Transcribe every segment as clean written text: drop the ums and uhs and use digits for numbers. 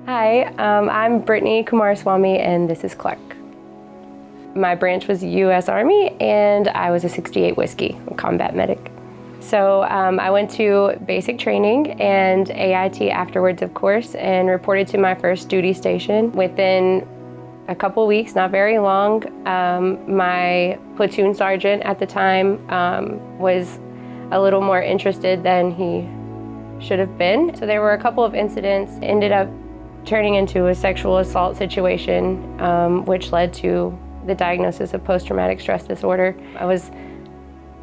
Hi, I'm Brittany Coomaraswamy, and this is Clark. My branch was U.S. Army, and I was a 68 Whiskey, a combat medic. So I went to basic training and AIT afterwards, of course, and reported to my first duty station. Within a couple weeks, not very long, my platoon sergeant at the time was a little more interested than he should have been. So there were a couple of incidents, ended up turning into a sexual assault situation, which led to the diagnosis of post-traumatic stress disorder. I was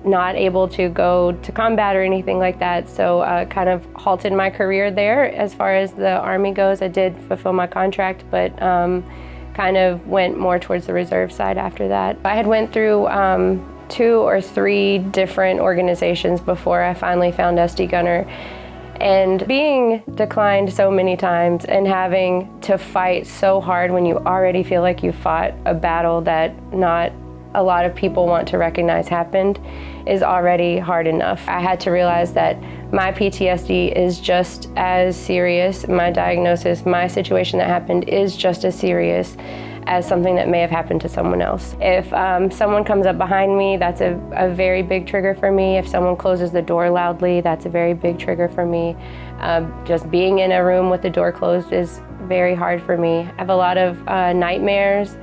not able to go to combat or anything like that, so kind of halted my career there as far as the Army goes. I did fulfill my contract, but kind of went more towards the reserve side after that. I had went through 2 or 3 different organizations before I finally found SD Gunner. And being declined so many times and having to fight so hard when you already feel like you fought a battle that not a lot of people want to recognize happened is already hard enough. I had to realize that my PTSD is just as serious, my diagnosis, my situation that happened is just as serious as something that may have happened to someone else. If someone comes up behind me, that's a very big trigger for me. If someone closes the door loudly, that's a very big trigger for me. Just being in a room with the door closed is very hard for me. I have a lot of nightmares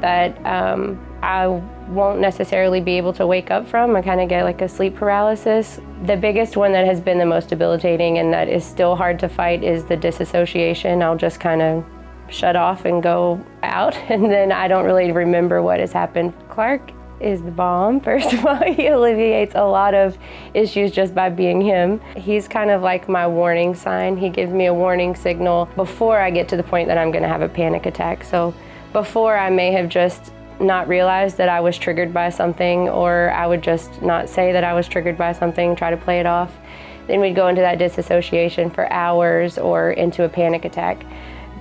that I won't necessarily be able to wake up from. I kind of get like a sleep paralysis. The biggest one that has been the most debilitating and that is still hard to fight is the disassociation. I'll just kind of shut off and go out, and then I don't really remember what has happened. Clark is the bomb. First of all, he alleviates a lot of issues just by being him. He's kind of like my warning sign. He gives me a warning signal before I get to the point that I'm going to have a panic attack. So before, I may have just not realized that I was triggered by something, or I would just not say that I was triggered by something, try to play it off. Then we'd go into that disassociation for hours or into a panic attack.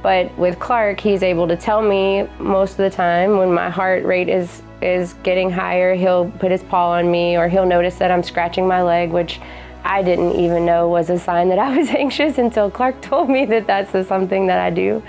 But with Clark, he's able to tell me most of the time when my heart rate is getting higher. He'll put his paw on me, or he'll notice that I'm scratching my leg, which I didn't even know was a sign that I was anxious until Clark told me that that's something that I do.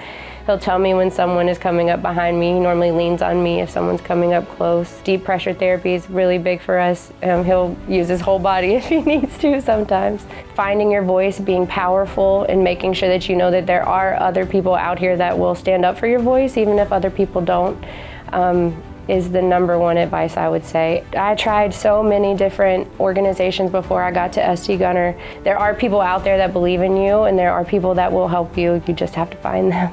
He'll tell me when someone is coming up behind me. He normally leans on me if someone's coming up close. Deep pressure therapy is really big for us. He'll use his whole body if he needs to sometimes. Finding your voice, being powerful, and making sure that you know that there are other people out here that will stand up for your voice, even if other people don't, is the #1 advice I would say. I tried so many different organizations before I got to SD Gunner. There are people out there that believe in you, and there are people that will help you. You just have to find them.